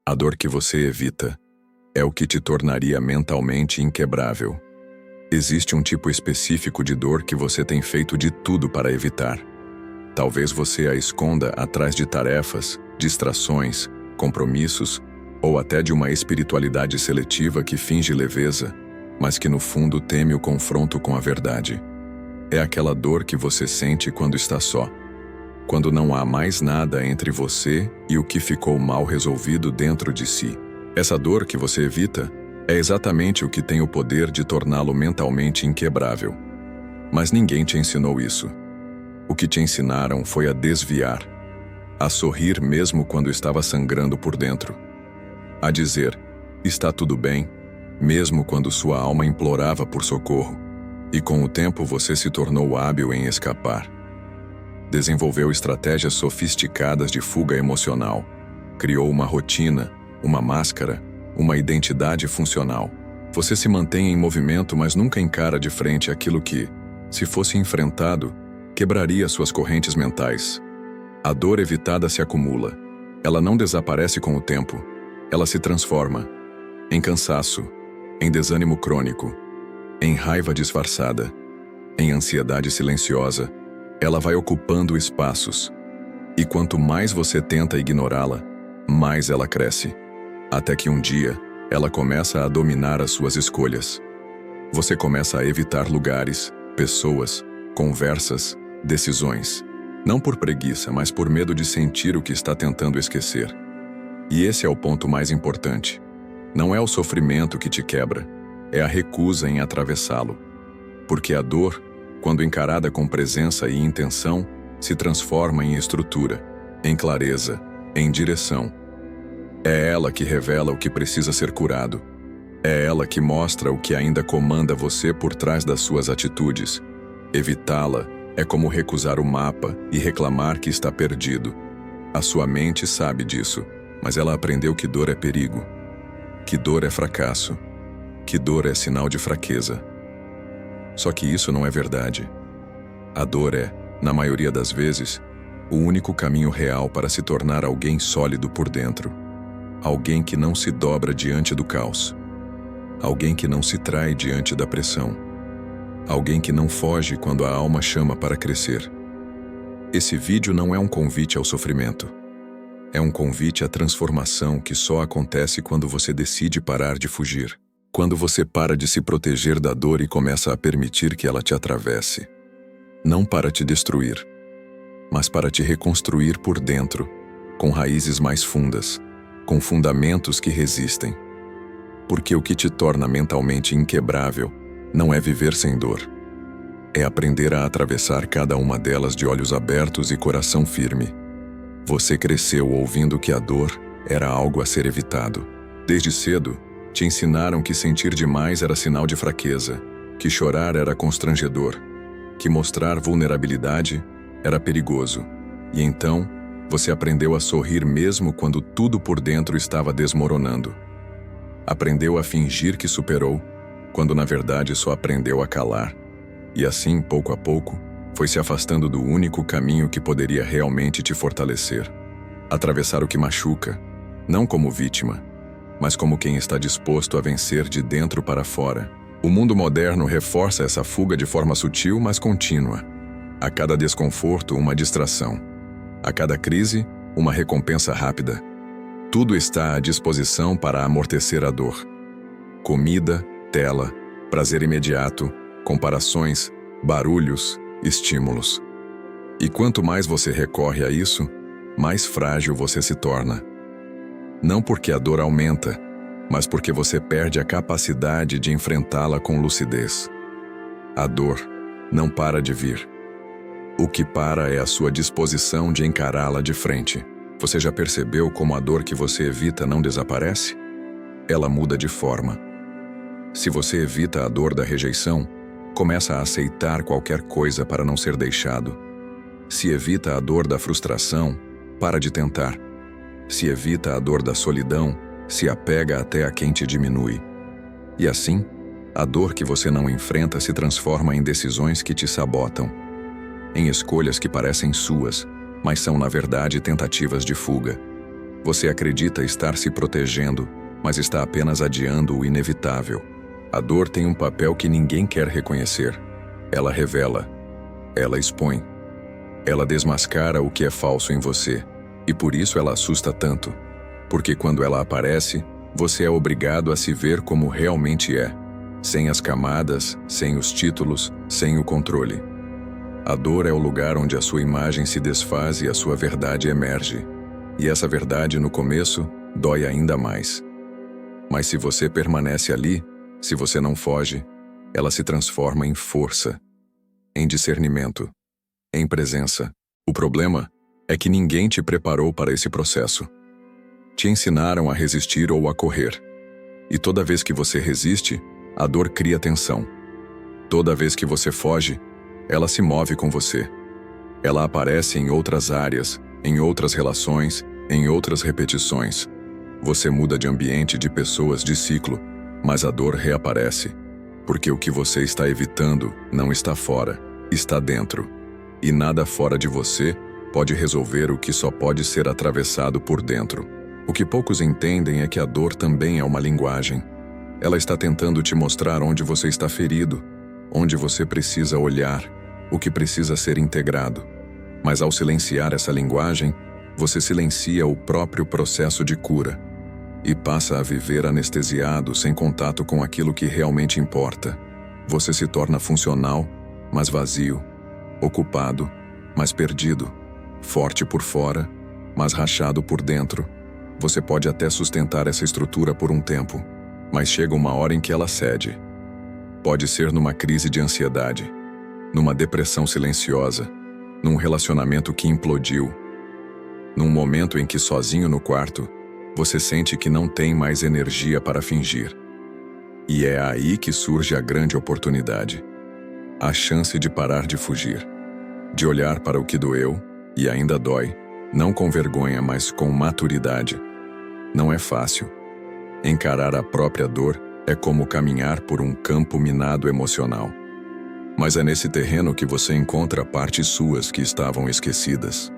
A dor que você evita é o que te tornaria mentalmente inquebrável. Existe um tipo específico de dor que você tem feito de tudo para evitar. Talvez você a esconda atrás de tarefas, distrações, compromissos ou até de uma espiritualidade seletiva que finge leveza, mas que no fundo teme o confronto com a verdade. É aquela dor que você sente quando está só, quando não há mais nada entre você e o que ficou mal resolvido dentro de si. Essa dor que você evita é exatamente o que tem o poder de torná-lo mentalmente inquebrável. Mas ninguém te ensinou isso. O que te ensinaram foi a desviar, a sorrir mesmo quando estava sangrando por dentro, a dizer, está tudo bem, mesmo quando sua alma implorava por socorro, e com o tempo você se tornou hábil em escapar. Desenvolveu estratégias sofisticadas de fuga emocional, criou uma rotina, uma máscara, uma identidade funcional. Você se mantém em movimento, mas nunca encara de frente aquilo que, se fosse enfrentado, quebraria suas correntes mentais. A dor evitada se acumula. Ela não desaparece com o tempo. Ela se transforma em cansaço, em desânimo crônico, em raiva disfarçada, em ansiedade silenciosa. Ela vai ocupando espaços. E quanto mais você tenta ignorá-la, mais ela cresce. Até que um dia, ela começa a dominar as suas escolhas. Você começa a evitar lugares, pessoas, conversas, decisões. Não por preguiça, mas por medo de sentir o que está tentando esquecer. E esse é o ponto mais importante. Não é o sofrimento que te quebra, é a recusa em atravessá-lo. Porque a dor, quando encarada com presença e intenção, se transforma em estrutura, em clareza, em direção. É ela que revela o que precisa ser curado. É ela que mostra o que ainda comanda você por trás das suas atitudes. Evitá-la é como recusar o mapa e reclamar que está perdido. A sua mente sabe disso, mas ela aprendeu que dor é perigo, que dor é fracasso, que dor é sinal de fraqueza. Só que isso não é verdade. A dor é, na maioria das vezes, o único caminho real para se tornar alguém sólido por dentro. Alguém que não se dobra diante do caos. Alguém que não se trai diante da pressão. Alguém que não foge quando a alma chama para crescer. Esse vídeo não é um convite ao sofrimento. É um convite à transformação que só acontece quando você decide parar de fugir. Quando você para de se proteger da dor e começa a permitir que ela te atravesse. Não para te destruir, mas para te reconstruir por dentro, com raízes mais fundas, com fundamentos que resistem. Porque o que te torna mentalmente inquebrável não é viver sem dor. É aprender a atravessar cada uma delas de olhos abertos e coração firme. Você cresceu ouvindo que a dor era algo a ser evitado. Desde cedo, te ensinaram que sentir demais era sinal de fraqueza, que chorar era constrangedor, que mostrar vulnerabilidade era perigoso. E então, você aprendeu a sorrir mesmo quando tudo por dentro estava desmoronando. Aprendeu a fingir que superou, quando na verdade só aprendeu a calar. E assim, pouco a pouco, foi se afastando do único caminho que poderia realmente te fortalecer. Atravessar o que machuca, não como vítima, mas como quem está disposto a vencer de dentro para fora. O mundo moderno reforça essa fuga de forma sutil, mas contínua. A cada desconforto, uma distração. A cada crise, uma recompensa rápida. Tudo está à disposição para amortecer a dor. Comida, tela, prazer imediato, comparações, barulhos, estímulos. E quanto mais você recorre a isso, mais frágil você se torna. Não porque a dor aumenta, mas porque você perde a capacidade de enfrentá-la com lucidez. A dor não para de vir. O que para é a sua disposição de encará-la de frente. Você já percebeu como a dor que você evita não desaparece? Ela muda de forma. Se você evita a dor da rejeição, começa a aceitar qualquer coisa para não ser deixado. Se evita a dor da frustração, para de tentar. Se evita a dor da solidão, se apega até a quem te diminui. E assim, a dor que você não enfrenta se transforma em decisões que te sabotam, em escolhas que parecem suas, mas são na verdade tentativas de fuga. Você acredita estar se protegendo, mas está apenas adiando o inevitável. A dor tem um papel que ninguém quer reconhecer. Ela revela. Ela expõe. Ela desmascara o que é falso em você. E por isso ela assusta tanto. Porque quando ela aparece, você é obrigado a se ver como realmente é. Sem as camadas, sem os títulos, sem o controle. A dor é o lugar onde a sua imagem se desfaz e a sua verdade emerge. E essa verdade, no começo, dói ainda mais. Mas se você permanece ali, se você não foge, ela se transforma em força, em discernimento, em presença. O problema é que ninguém te preparou para esse processo. Te ensinaram a resistir ou a correr. E toda vez que você resiste, a dor cria tensão. Toda vez que você foge, ela se move com você. Ela aparece em outras áreas, em outras relações, em outras repetições. Você muda de ambiente, de pessoas, de ciclo, mas a dor reaparece. Porque o que você está evitando não está fora, está dentro. E nada fora de você pode resolver o que só pode ser atravessado por dentro. O que poucos entendem é que a dor também é uma linguagem. Ela está tentando te mostrar onde você está ferido, onde você precisa olhar, o que precisa ser integrado. Mas ao silenciar essa linguagem, você silencia o próprio processo de cura e passa a viver anestesiado, sem contato com aquilo que realmente importa. Você se torna funcional, mas vazio, ocupado, mas perdido, forte por fora, mas rachado por dentro. Você pode até sustentar essa estrutura por um tempo, mas chega uma hora em que ela cede. Pode ser numa crise de ansiedade, numa depressão silenciosa, num relacionamento que implodiu, num momento em que sozinho no quarto, você sente que não tem mais energia para fingir. E é aí que surge a grande oportunidade. A chance de parar de fugir, de olhar para o que doeu, e ainda dói, não com vergonha, mas com maturidade. Não é fácil. Encarar a própria dor é como caminhar por um campo minado emocional. Mas é nesse terreno que você encontra partes suas que estavam esquecidas.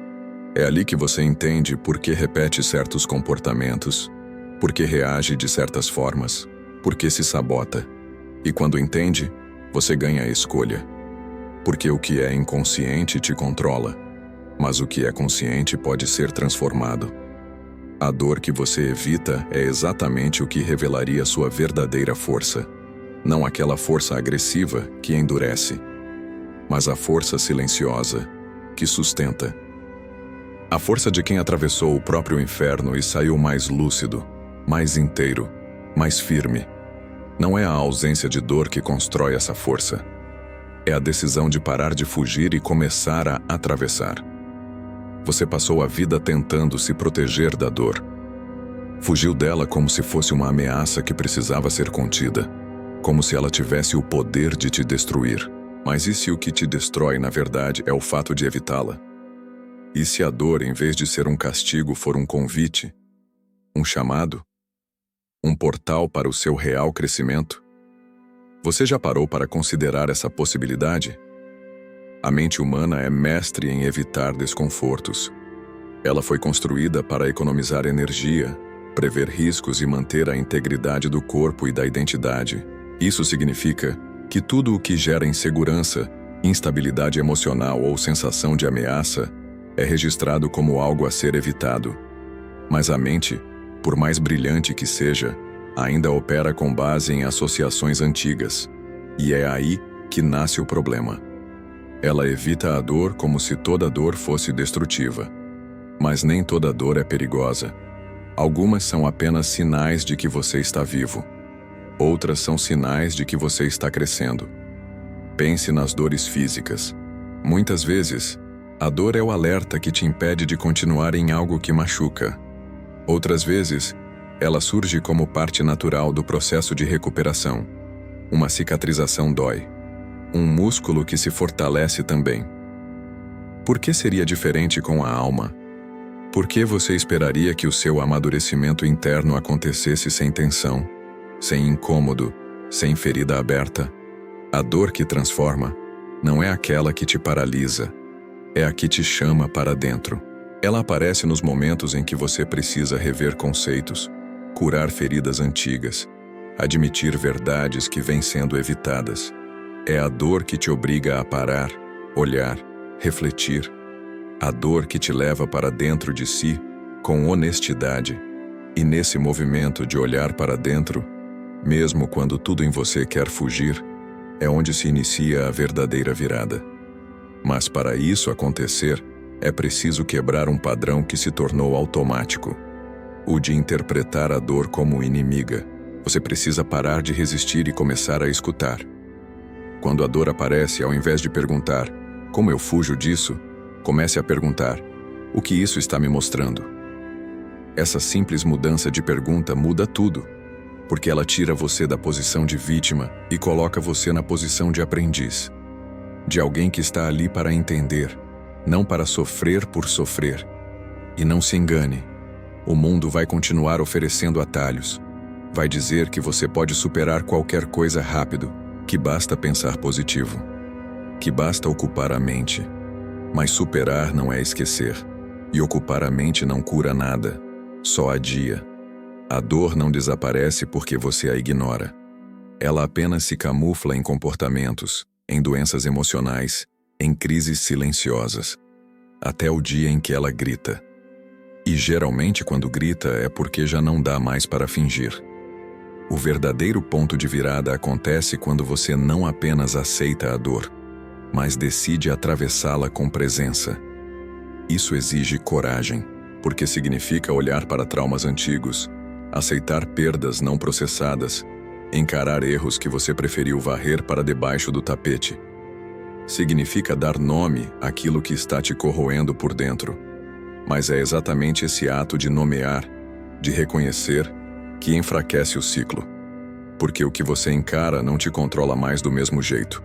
É ali que você entende por que repete certos comportamentos, por que reage de certas formas, por que se sabota. E quando entende, você ganha a escolha. Porque o que é inconsciente te controla, mas o que é consciente pode ser transformado. A dor que você evita é exatamente o que revelaria sua verdadeira força. Não aquela força agressiva que endurece, mas a força silenciosa que sustenta. A força de quem atravessou o próprio inferno e saiu mais lúcido, mais inteiro, mais firme. Não é a ausência de dor que constrói essa força. É a decisão de parar de fugir e começar a atravessar. Você passou a vida tentando se proteger da dor. Fugiu dela como se fosse uma ameaça que precisava ser contida, como se ela tivesse o poder de te destruir. Mas e se o que te destrói, na verdade, é o fato de evitá-la? E se a dor, em vez de ser um castigo, for um convite, um chamado, um portal para o seu real crescimento? Você já parou para considerar essa possibilidade? A mente humana é mestre em evitar desconfortos. Ela foi construída para economizar energia, prever riscos e manter a integridade do corpo e da identidade. Isso significa que tudo o que gera insegurança, instabilidade emocional ou sensação de ameaça é registrado como algo a ser evitado. Mas a mente, por mais brilhante que seja, ainda opera com base em associações antigas. E é aí que nasce o problema. Ela evita a dor como se toda dor fosse destrutiva. Mas nem toda dor é perigosa. Algumas são apenas sinais de que você está vivo. Outras são sinais de que você está crescendo. Pense nas dores físicas. Muitas vezes, a dor é o alerta que te impede de continuar em algo que machuca. Outras vezes, ela surge como parte natural do processo de recuperação. Uma cicatrização dói. Um músculo que se fortalece também. Por que seria diferente com a alma? Por que você esperaria que o seu amadurecimento interno acontecesse sem tensão, sem incômodo, sem ferida aberta? A dor que transforma não é aquela que te paralisa, é a que te chama para dentro. Ela aparece nos momentos em que você precisa rever conceitos, curar feridas antigas, admitir verdades que vêm sendo evitadas. É a dor que te obriga a parar, olhar, refletir. A dor que te leva para dentro de si, com honestidade. E nesse movimento de olhar para dentro, mesmo quando tudo em você quer fugir, é onde se inicia a verdadeira virada. Mas para isso acontecer, é preciso quebrar um padrão que se tornou automático. O de interpretar a dor como inimiga. Você precisa parar de resistir e começar a escutar. Quando a dor aparece, ao invés de perguntar, como eu fujo disso? Comece a perguntar, o que isso está me mostrando? Essa simples mudança de pergunta muda tudo, porque ela tira você da posição de vítima e coloca você na posição de aprendiz. De alguém que está ali para entender, não para sofrer por sofrer. E não se engane, o mundo vai continuar oferecendo atalhos. Vai dizer que você pode superar qualquer coisa rápido, que basta pensar positivo, que basta ocupar a mente. Mas superar não é esquecer, e ocupar a mente não cura nada, só adia. A dor não desaparece porque você a ignora. Ela apenas se camufla em comportamentos, em doenças emocionais, em crises silenciosas, até o dia em que ela grita. E geralmente quando grita é porque já não dá mais para fingir. O verdadeiro ponto de virada acontece quando você não apenas aceita a dor, mas decide atravessá-la com presença. Isso exige coragem, porque significa olhar para traumas antigos, aceitar perdas não processadas, encarar erros que você preferiu varrer para debaixo do tapete. Significa dar nome àquilo que está te corroendo por dentro. Mas é exatamente esse ato de nomear, de reconhecer, que enfraquece o ciclo. Porque o que você encara não te controla mais do mesmo jeito.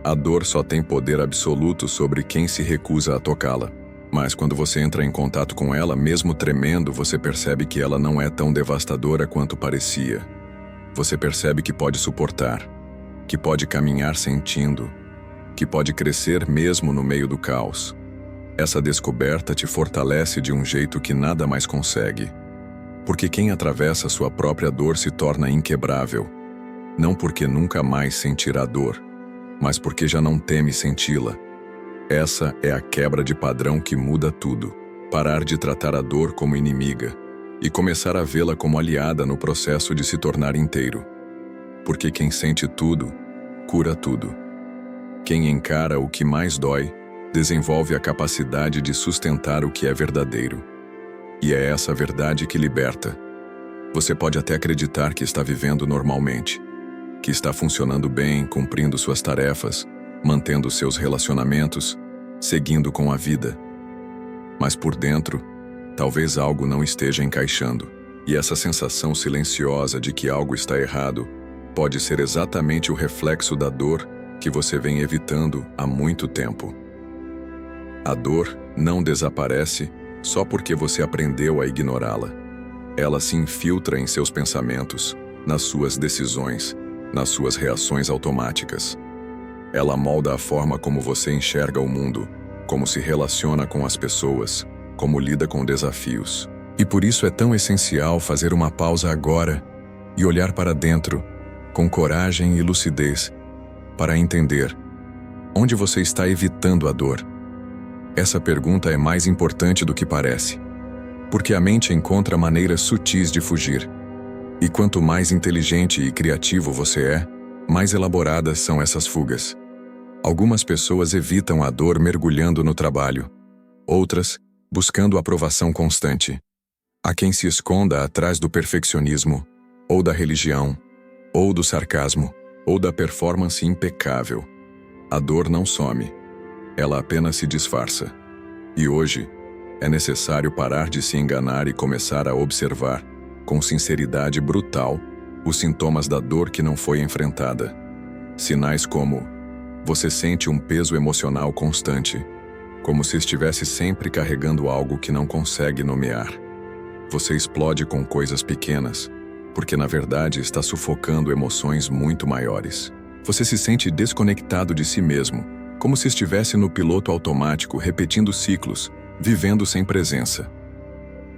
A dor só tem poder absoluto sobre quem se recusa a tocá-la. Mas quando você entra em contato com ela, mesmo tremendo, você percebe que ela não é tão devastadora quanto parecia. Você percebe que pode suportar, que pode caminhar sentindo, que pode crescer mesmo no meio do caos. Essa descoberta te fortalece de um jeito que nada mais consegue. Porque quem atravessa sua própria dor se torna inquebrável. Não porque nunca mais sentirá dor, mas porque já não teme senti-la. Essa é a quebra de padrão que muda tudo. Parar de tratar a dor como inimiga e começar a vê-la como aliada no processo de se tornar inteiro. Porque quem sente tudo, cura tudo. Quem encara o que mais dói, desenvolve a capacidade de sustentar o que é verdadeiro. E é essa verdade que liberta. Você pode até acreditar que está vivendo normalmente, que está funcionando bem, cumprindo suas tarefas, mantendo seus relacionamentos, seguindo com a vida. Mas por dentro, talvez algo não esteja encaixando. E essa sensação silenciosa de que algo está errado pode ser exatamente o reflexo da dor que você vem evitando há muito tempo. A dor não desaparece só porque você aprendeu a ignorá-la. Ela se infiltra em seus pensamentos, nas suas decisões, nas suas reações automáticas. Ela molda a forma como você enxerga o mundo, como se relaciona com as pessoas, como lida com desafios. E por isso é tão essencial fazer uma pausa agora e olhar para dentro, com coragem e lucidez, para entender onde você está evitando a dor. Essa pergunta é mais importante do que parece, porque a mente encontra maneiras sutis de fugir. E quanto mais inteligente e criativo você é, mais elaboradas são essas fugas. Algumas pessoas evitam a dor mergulhando no trabalho, outras buscando aprovação constante. Há quem se esconda atrás do perfeccionismo, ou da religião, ou do sarcasmo, ou da performance impecável. A dor não some, ela apenas se disfarça. E hoje, é necessário parar de se enganar e começar a observar, com sinceridade brutal, os sintomas da dor que não foi enfrentada. Sinais como: você sente um peso emocional constante, como se estivesse sempre carregando algo que não consegue nomear. Você explode com coisas pequenas, porque na verdade está sufocando emoções muito maiores. Você se sente desconectado de si mesmo, como se estivesse no piloto automático repetindo ciclos, vivendo sem presença.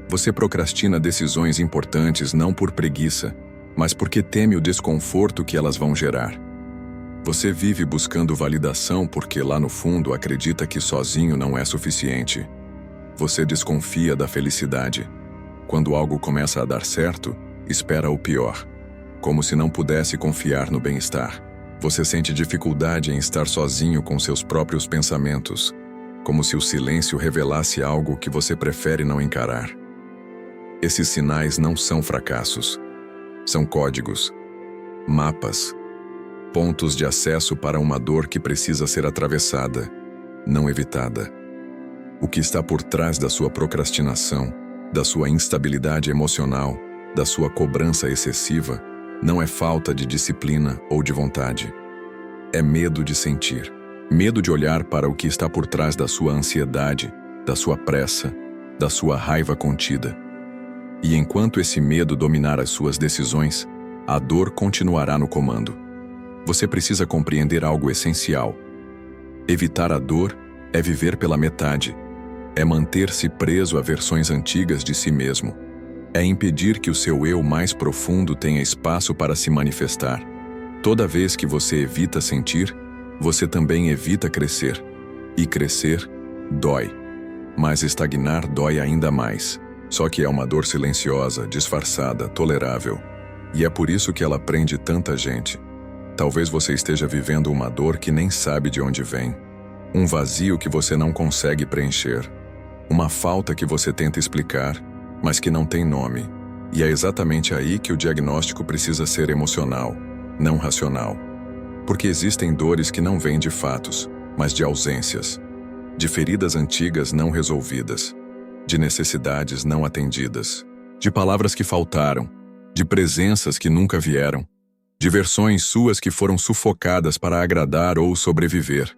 Você procrastina decisões importantes não por preguiça, mas porque teme o desconforto que elas vão gerar. Você vive buscando validação porque lá no fundo acredita que sozinho não é suficiente. Você desconfia da felicidade. Quando algo começa a dar certo, espera o pior, como se não pudesse confiar no bem-estar. Você sente dificuldade em estar sozinho com seus próprios pensamentos, como se o silêncio revelasse algo que você prefere não encarar. Esses sinais não são fracassos. São códigos, mapas, pontos de acesso para uma dor que precisa ser atravessada, não evitada. O que está por trás da sua procrastinação, da sua instabilidade emocional, da sua cobrança excessiva, não é falta de disciplina ou de vontade. É medo de sentir. Medo de olhar para o que está por trás da sua ansiedade, da sua pressa, da sua raiva contida. E enquanto esse medo dominar as suas decisões, a dor continuará no comando. Você precisa compreender algo essencial. Evitar a dor é viver pela metade. É manter-se preso a versões antigas de si mesmo. É impedir que o seu eu mais profundo tenha espaço para se manifestar. Toda vez que você evita sentir, você também evita crescer. E crescer dói. Mas estagnar dói ainda mais. Só que é uma dor silenciosa, disfarçada, tolerável. E é por isso que ela prende tanta gente. Talvez você esteja vivendo uma dor que nem sabe de onde vem. Um vazio que você não consegue preencher. Uma falta que você tenta explicar, mas que não tem nome. E é exatamente aí que o diagnóstico precisa ser emocional, não racional. Porque existem dores que não vêm de fatos, mas de ausências. De feridas antigas não resolvidas. De necessidades não atendidas. De palavras que faltaram. De presenças que nunca vieram. De versões suas que foram sufocadas para agradar ou sobreviver.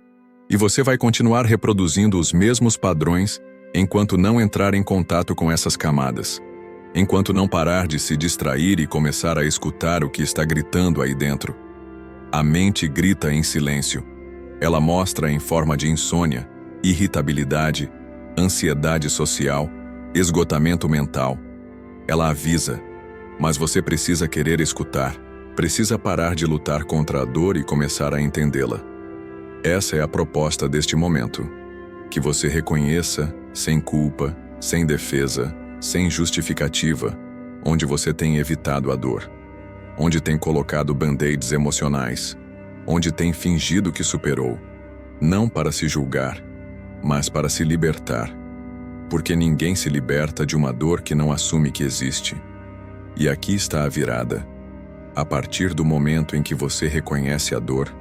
E você vai continuar reproduzindo os mesmos padrões enquanto não entrar em contato com essas camadas. Enquanto não parar de se distrair e começar a escutar o que está gritando aí dentro. A mente grita em silêncio. Ela mostra em forma de insônia, irritabilidade, ansiedade social, esgotamento mental. Ela avisa, mas você precisa querer escutar. Precisa parar de lutar contra a dor e começar a entendê-la. Essa é a proposta deste momento. Que você reconheça, sem culpa, sem defesa, sem justificativa, onde você tem evitado a dor. Onde tem colocado band-aids emocionais. Onde tem fingido que superou. Não para se julgar, mas para se libertar. Porque ninguém se liberta de uma dor que não assume que existe. E aqui está a virada. A partir do momento em que você reconhece a dor,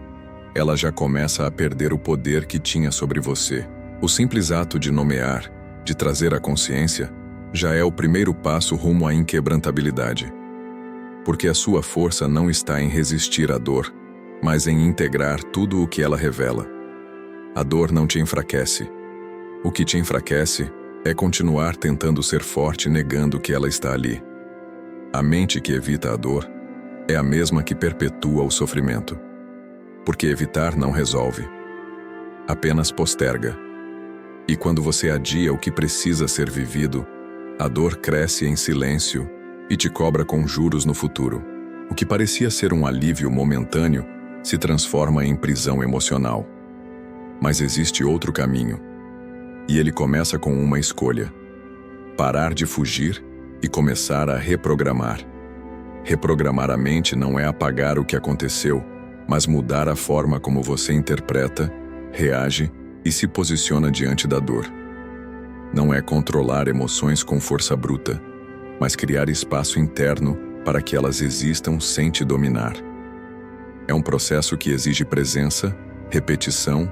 ela já começa a perder o poder que tinha sobre você. O simples ato de nomear, de trazer a consciência, já é o primeiro passo rumo à inquebrantabilidade. Porque a sua força não está em resistir à dor, mas em integrar tudo o que ela revela. A dor não te enfraquece. O que te enfraquece é continuar tentando ser forte negando que ela está ali. A mente que evita a dor é a mesma que perpetua o sofrimento. Porque evitar não resolve. Apenas posterga. E quando você adia o que precisa ser vivido, a dor cresce em silêncio e te cobra com juros no futuro. O que parecia ser um alívio momentâneo se transforma em prisão emocional. Mas existe outro caminho. E ele começa com uma escolha. Parar de fugir e começar a reprogramar. Reprogramar a mente não é apagar o que aconteceu, mas mudar a forma como você interpreta, reage e se posiciona diante da dor. Não é controlar emoções com força bruta, mas criar espaço interno para que elas existam sem te dominar. É um processo que exige presença, repetição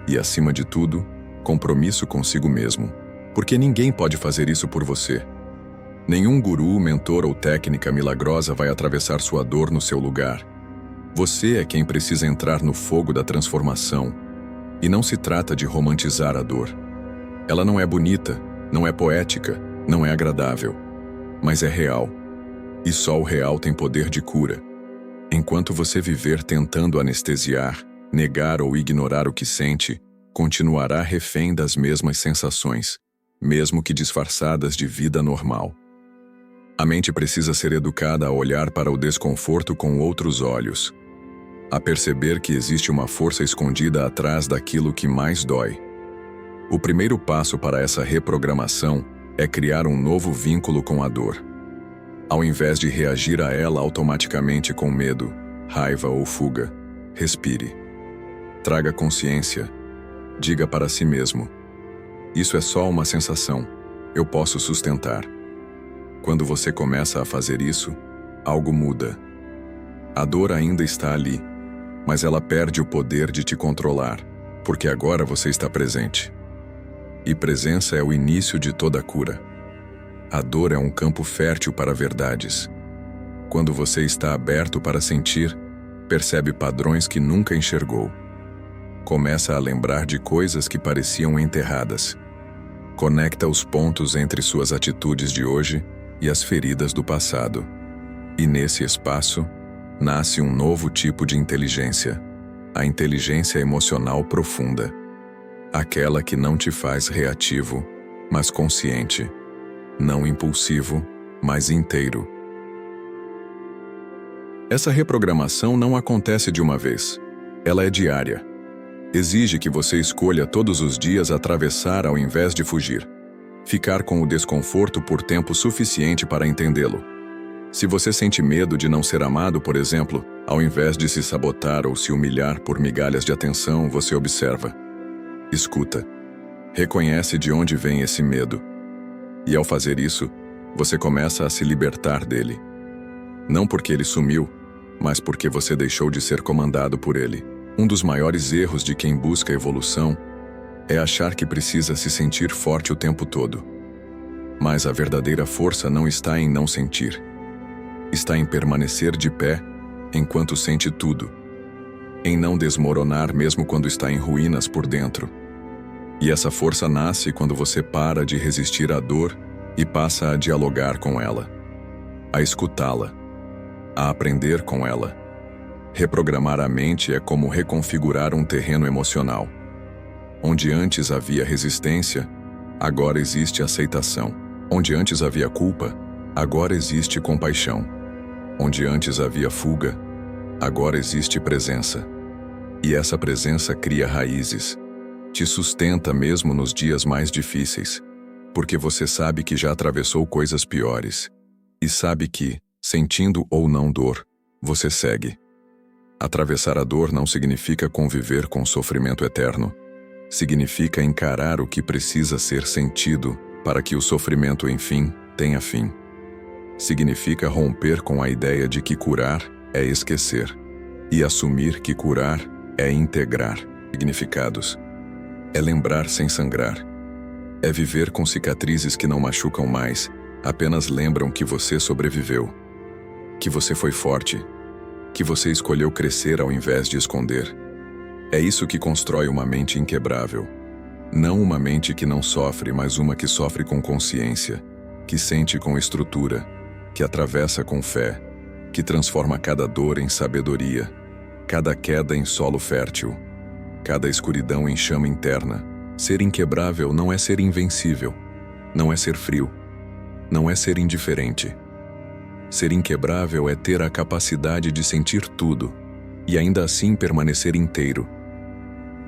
e, acima de tudo, compromisso consigo mesmo. Porque ninguém pode fazer isso por você. Nenhum guru, mentor ou técnica milagrosa vai atravessar sua dor no seu lugar. Você é quem precisa entrar no fogo da transformação. E não se trata de romantizar a dor. Ela não é bonita, não é poética, não é agradável. Mas é real. E só o real tem poder de cura. Enquanto você viver tentando anestesiar, negar ou ignorar o que sente, continuará refém das mesmas sensações, mesmo que disfarçadas de vida normal. A mente precisa ser educada a olhar para o desconforto com outros olhos, a perceber que existe uma força escondida atrás daquilo que mais dói. O primeiro passo para essa reprogramação é criar um novo vínculo com a dor. Ao invés de reagir a ela automaticamente com medo, raiva ou fuga, respire. Traga consciência. Diga para si mesmo: isso é só uma sensação, eu posso sustentar. Quando você começa a fazer isso, algo muda. A dor ainda está ali, mas ela perde o poder de te controlar, porque agora você está presente. E presença é o início de toda a cura. A dor é um campo fértil para verdades. Quando você está aberto para sentir, percebe padrões que nunca enxergou. Começa a lembrar de coisas que pareciam enterradas. Conecta os pontos entre suas atitudes de hoje e as feridas do passado. E nesse espaço, nasce um novo tipo de inteligência, a inteligência emocional profunda. Aquela que não te faz reativo, mas consciente. Não impulsivo, mas inteiro. Essa reprogramação não acontece de uma vez. Ela é diária. Exige que você escolha todos os dias atravessar ao invés de fugir. Ficar com o desconforto por tempo suficiente para entendê-lo. Se você sente medo de não ser amado, por exemplo, ao invés de se sabotar ou se humilhar por migalhas de atenção, você observa. Escuta. Reconhece de onde vem esse medo. E ao fazer isso, você começa a se libertar dele. Não porque ele sumiu, mas porque você deixou de ser comandado por ele. Um dos maiores erros de quem busca evolução é achar que precisa se sentir forte o tempo todo. Mas a verdadeira força não está em não sentir. Está em permanecer de pé enquanto sente tudo. Em não desmoronar mesmo quando está em ruínas por dentro. E essa força nasce quando você para de resistir à dor e passa a dialogar com ela, a escutá-la, a aprender com ela. Reprogramar a mente é como reconfigurar um terreno emocional. Onde antes havia resistência, agora existe aceitação. Onde antes havia culpa, agora existe compaixão. Onde antes havia fuga, agora existe presença. E essa presença cria raízes. Te sustenta mesmo nos dias mais difíceis, porque você sabe que já atravessou coisas piores. E sabe que, sentindo ou não dor, você segue. Atravessar a dor não significa conviver com sofrimento eterno. Significa encarar o que precisa ser sentido para que o sofrimento, enfim, tenha fim. Significa romper com a ideia de que curar é esquecer. E assumir que curar é integrar significados. É lembrar sem sangrar. É viver com cicatrizes que não machucam mais, apenas lembram que você sobreviveu. Que você foi forte. Que você escolheu crescer ao invés de esconder. É isso que constrói uma mente inquebrável. Não uma mente que não sofre, mas uma que sofre com consciência, que sente com estrutura, que atravessa com fé, que transforma cada dor em sabedoria, cada queda em solo fértil, cada escuridão em chama interna. Ser inquebrável não é ser invencível, não é ser frio, não é ser indiferente. Ser inquebrável é ter a capacidade de sentir tudo e ainda assim permanecer inteiro.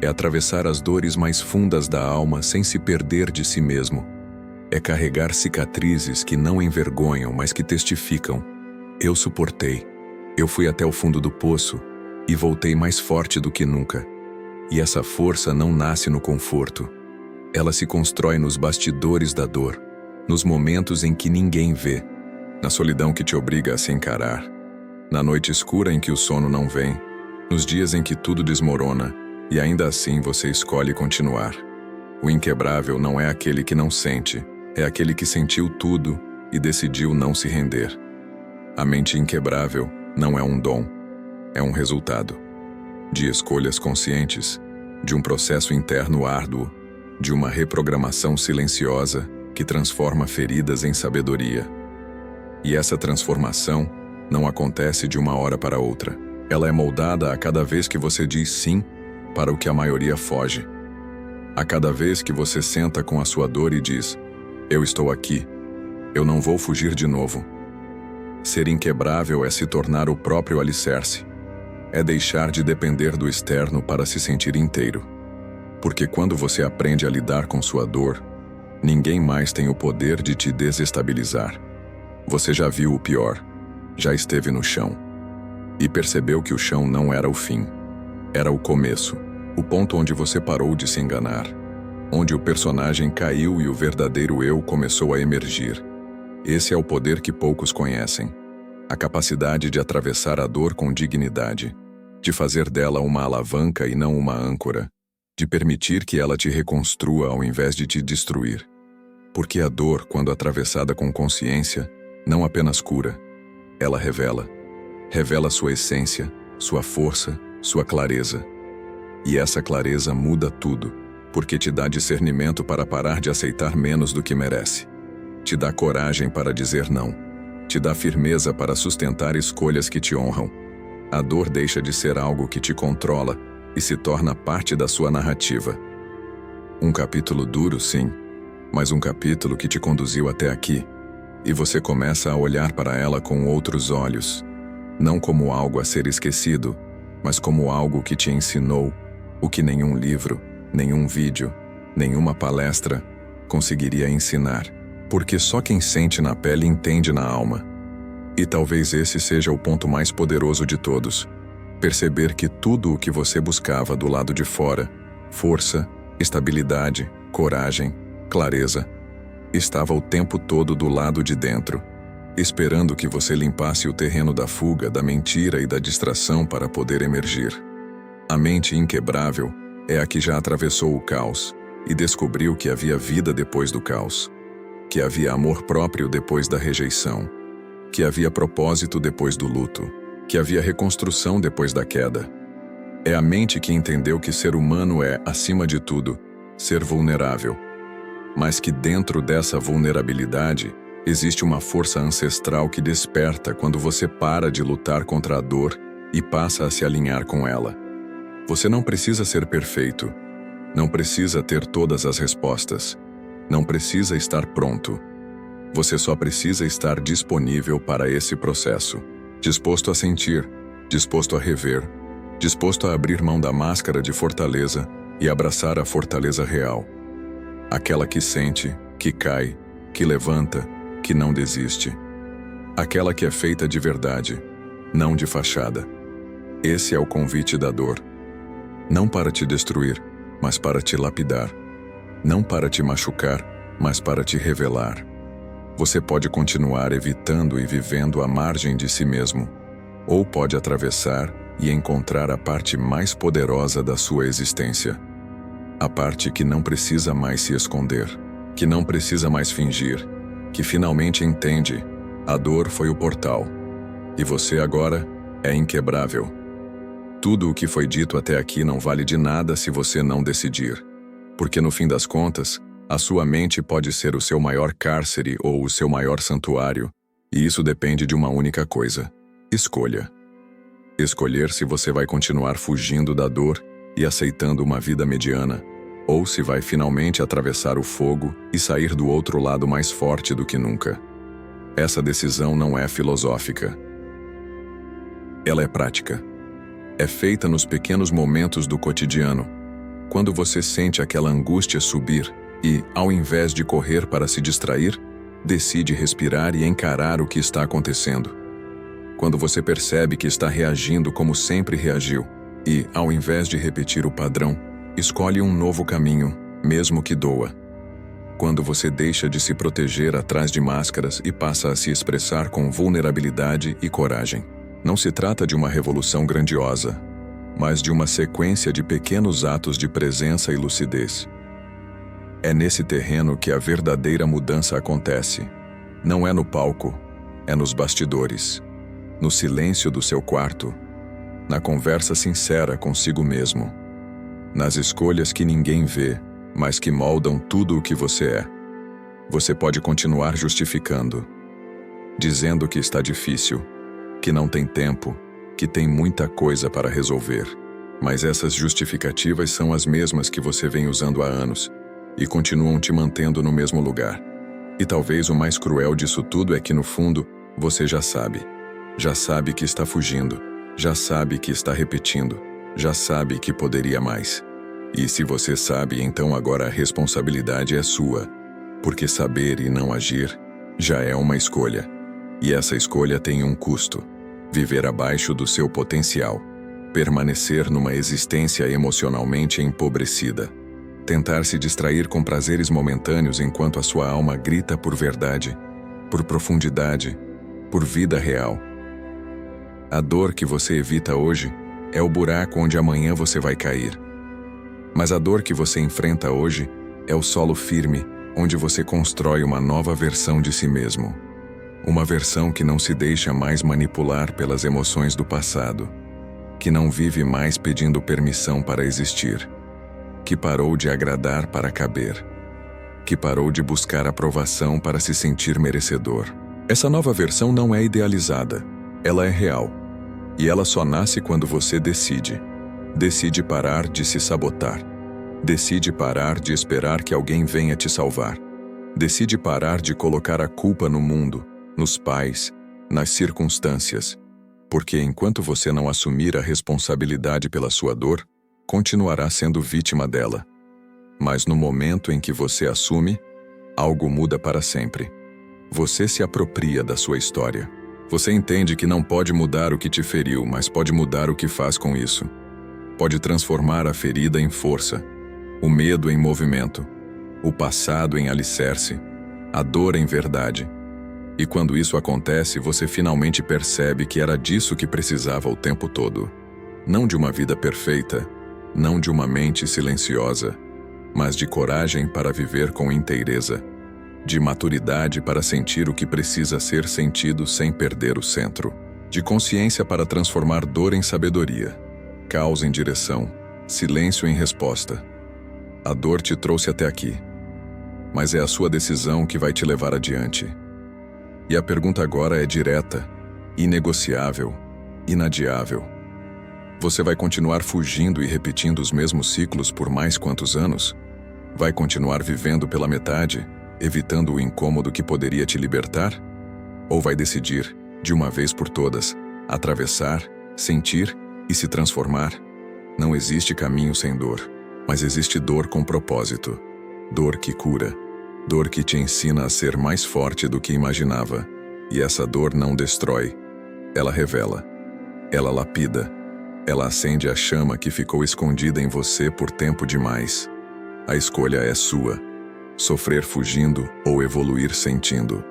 É atravessar as dores mais fundas da alma sem se perder de si mesmo. É carregar cicatrizes que não envergonham, mas que testificam. Eu suportei, eu fui até o fundo do poço e voltei mais forte do que nunca. E essa força não nasce no conforto. Ela se constrói nos bastidores da dor, nos momentos em que ninguém vê, na solidão que te obriga a se encarar, na noite escura em que o sono não vem, nos dias em que tudo desmorona, e ainda assim você escolhe continuar. O inquebrável não é aquele que não sente, é aquele que sentiu tudo e decidiu não se render. A mente inquebrável não é um dom, é um resultado de escolhas conscientes, de um processo interno árduo, de uma reprogramação silenciosa que transforma feridas em sabedoria. E essa transformação não acontece de uma hora para outra. Ela é moldada a cada vez que você diz sim para o que a maioria foge. A cada vez que você senta com a sua dor e diz: eu estou aqui, eu não vou fugir de novo. Ser inquebrável é se tornar o próprio alicerce. É deixar de depender do externo para se sentir inteiro. Porque quando você aprende a lidar com sua dor, ninguém mais tem o poder de te desestabilizar. Você já viu o pior, já esteve no chão. E percebeu que o chão não era o fim. Era o começo, o ponto onde você parou de se enganar. Onde o personagem caiu e o verdadeiro eu começou a emergir. Esse é o poder que poucos conhecem. A capacidade de atravessar a dor com dignidade, de fazer dela uma alavanca e não uma âncora, de permitir que ela te reconstrua ao invés de te destruir. Porque a dor, quando atravessada com consciência, não apenas cura, ela revela. Revela sua essência, sua força, sua clareza. E essa clareza muda tudo, porque te dá discernimento para parar de aceitar menos do que merece. Te dá coragem para dizer não. Te dá firmeza para sustentar escolhas que te honram. A dor deixa de ser algo que te controla e se torna parte da sua narrativa. Um capítulo duro, sim, mas um capítulo que te conduziu até aqui. E você começa a olhar para ela com outros olhos. Não como algo a ser esquecido, mas como algo que te ensinou o que nenhum livro, nenhum vídeo, nenhuma palestra conseguiria ensinar. Porque só quem sente na pele entende na alma. E talvez esse seja o ponto mais poderoso de todos. Perceber que tudo o que você buscava do lado de fora, força, estabilidade, coragem, clareza, estava o tempo todo do lado de dentro, esperando que você limpasse o terreno da fuga, da mentira e da distração para poder emergir. A mente inquebrável é a que já atravessou o caos e descobriu que havia vida depois do caos, que havia amor próprio depois da rejeição, que havia propósito depois do luto, que havia reconstrução depois da queda. É a mente que entendeu que ser humano é, acima de tudo, ser vulnerável, mas que dentro dessa vulnerabilidade existe uma força ancestral que desperta quando você para de lutar contra a dor e passa a se alinhar com ela. Você não precisa ser perfeito, não precisa ter todas as respostas, não precisa estar pronto. Você só precisa estar disponível para esse processo, disposto a sentir, disposto a rever, disposto a abrir mão da máscara de fortaleza e abraçar a fortaleza real. Aquela que sente, que cai, que levanta, que não desiste. Aquela que é feita de verdade, não de fachada. Esse é o convite da dor. Não para te destruir, mas para te lapidar. Não para te machucar, mas para te revelar. Você pode continuar evitando e vivendo à margem de si mesmo, ou pode atravessar e encontrar a parte mais poderosa da sua existência. A parte que não precisa mais se esconder, que não precisa mais fingir, que finalmente entende: a dor foi o portal, e você agora é inquebrável. Tudo o que foi dito até aqui não vale de nada se você não decidir, porque no fim das contas, a sua mente pode ser o seu maior cárcere ou o seu maior santuário, e isso depende de uma única coisa: escolha. Escolher se você vai continuar fugindo da dor e aceitando uma vida mediana, ou se vai finalmente atravessar o fogo e sair do outro lado mais forte do que nunca. Essa decisão não é filosófica. Ela é prática. É feita nos pequenos momentos do cotidiano, quando você sente aquela angústia subir e, ao invés de correr para se distrair, decide respirar e encarar o que está acontecendo. Quando você percebe que está reagindo como sempre reagiu e, ao invés de repetir o padrão, escolhe um novo caminho, mesmo que doa. Quando você deixa de se proteger atrás de máscaras e passa a se expressar com vulnerabilidade e coragem. Não se trata de uma revolução grandiosa, mas de uma sequência de pequenos atos de presença e lucidez. É nesse terreno que a verdadeira mudança acontece. Não é no palco, é nos bastidores, no silêncio do seu quarto, na conversa sincera consigo mesmo, nas escolhas que ninguém vê, mas que moldam tudo o que você é. Você pode continuar justificando, dizendo que está difícil, que não tem tempo, que tem muita coisa para resolver. Mas essas justificativas são as mesmas que você vem usando há anos e continuam te mantendo no mesmo lugar. E talvez o mais cruel disso tudo é que, no fundo, você já sabe que está fugindo, já sabe que está repetindo, já sabe que poderia mais. E se você sabe, então agora a responsabilidade é sua, porque saber e não agir já é uma escolha. E essa escolha tem um custo: viver abaixo do seu potencial, permanecer numa existência emocionalmente empobrecida, tentar se distrair com prazeres momentâneos enquanto a sua alma grita por verdade, por profundidade, por vida real. A dor que você evita hoje é o buraco onde amanhã você vai cair. Mas a dor que você enfrenta hoje é o solo firme onde você constrói uma nova versão de si mesmo. Uma versão que não se deixa mais manipular pelas emoções do passado, que não vive mais pedindo permissão para existir, que parou de agradar para caber, que parou de buscar aprovação para se sentir merecedor. Essa nova versão não é idealizada, ela é real. E ela só nasce quando você decide. Decide parar de se sabotar. Decide parar de esperar que alguém venha te salvar. Decide parar de colocar a culpa no mundo, nos pais, nas circunstâncias. Porque enquanto você não assumir a responsabilidade pela sua dor, continuará sendo vítima dela. Mas no momento em que você assume, algo muda para sempre. Você se apropria da sua história. Você entende que não pode mudar o que te feriu, mas pode mudar o que faz com isso. Pode transformar a ferida em força, o medo em movimento, o passado em alicerce, a dor em verdade. E quando isso acontece, você finalmente percebe que era disso que precisava o tempo todo. Não de uma vida perfeita, não de uma mente silenciosa, mas de coragem para viver com inteireza, de maturidade para sentir o que precisa ser sentido sem perder o centro, de consciência para transformar dor em sabedoria, caos em direção, silêncio em resposta. A dor te trouxe até aqui, mas é a sua decisão que vai te levar adiante. E a pergunta agora é direta, inegociável, inadiável. Você vai continuar fugindo e repetindo os mesmos ciclos por mais quantos anos? Vai continuar vivendo pela metade, evitando o incômodo que poderia te libertar? Ou vai decidir, de uma vez por todas, atravessar, sentir e se transformar? Não existe caminho sem dor, mas existe dor com propósito. Dor que cura. Dor que te ensina a ser mais forte do que imaginava. E essa dor não destrói. Ela revela. Ela lapida. Ela acende a chama que ficou escondida em você por tempo demais. A escolha é sua. Sofrer fugindo ou evoluir sentindo.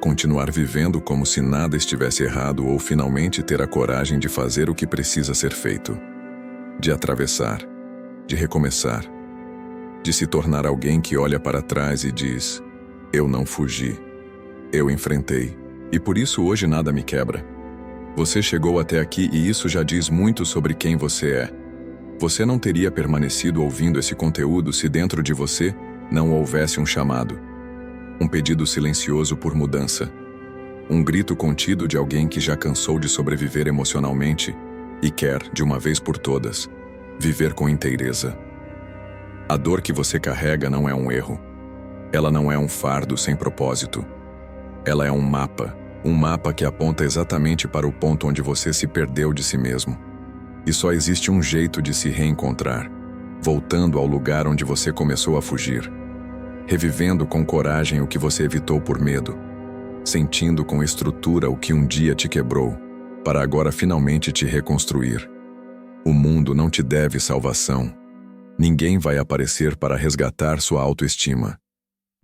Continuar vivendo como se nada estivesse errado ou finalmente ter a coragem de fazer o que precisa ser feito. De atravessar. De recomeçar. De se tornar alguém que olha para trás e diz: eu não fugi. Eu enfrentei. E por isso hoje nada me quebra. Você chegou até aqui e isso já diz muito sobre quem você é. Você não teria permanecido ouvindo esse conteúdo se dentro de você não houvesse um chamado. Um pedido silencioso por mudança. Um grito contido de alguém que já cansou de sobreviver emocionalmente e quer, de uma vez por todas, viver com inteireza. A dor que você carrega não é um erro. Ela não é um fardo sem propósito. Ela é um mapa que aponta exatamente para o ponto onde você se perdeu de si mesmo. E só existe um jeito de se reencontrar, voltando ao lugar onde você começou a fugir, revivendo com coragem o que você evitou por medo, sentindo com estrutura o que um dia te quebrou, para agora finalmente te reconstruir. O mundo não te deve salvação. Ninguém vai aparecer para resgatar sua autoestima.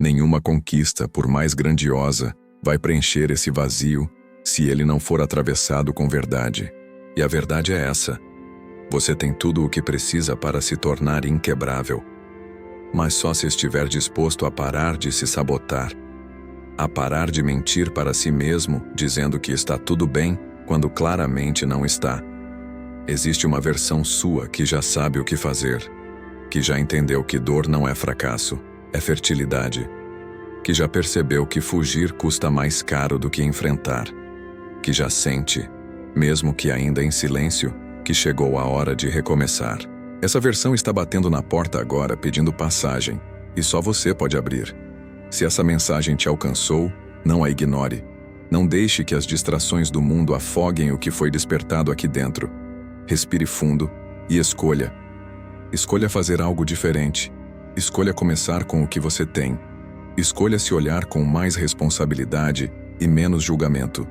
Nenhuma conquista, por mais grandiosa, vai preencher esse vazio se ele não for atravessado com verdade. E a verdade é essa. Você tem tudo o que precisa para se tornar inquebrável. Mas só se estiver disposto a parar de se sabotar, a parar de mentir para si mesmo, dizendo que está tudo bem, quando claramente não está. Existe uma versão sua que já sabe o que fazer, que já entendeu que dor não é fracasso, é fertilidade, que já percebeu que fugir custa mais caro do que enfrentar, que já sente, mesmo que ainda em silêncio, que chegou a hora de recomeçar. Essa versão está batendo na porta agora pedindo passagem, e só você pode abrir. Se essa mensagem te alcançou, não a ignore. Não deixe que as distrações do mundo afoguem o que foi despertado aqui dentro. Respire fundo e escolha. Escolha fazer algo diferente. Escolha começar com o que você tem. Escolha se olhar com mais responsabilidade e menos julgamento.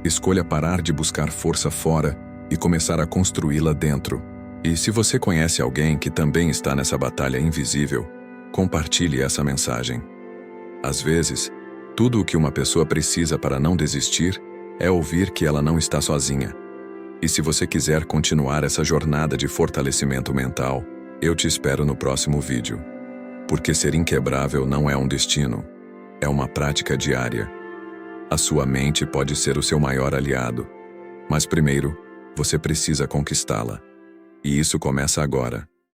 Escolha parar de buscar força fora e começar a construí-la dentro. E se você conhece alguém que também está nessa batalha invisível, compartilhe essa mensagem. Às vezes, tudo o que uma pessoa precisa para não desistir é ouvir que ela não está sozinha. E se você quiser continuar essa jornada de fortalecimento mental, eu te espero no próximo vídeo. Porque ser inquebrável não é um destino, é uma prática diária. A sua mente pode ser o seu maior aliado, mas primeiro, você precisa conquistá-la. E isso começa agora.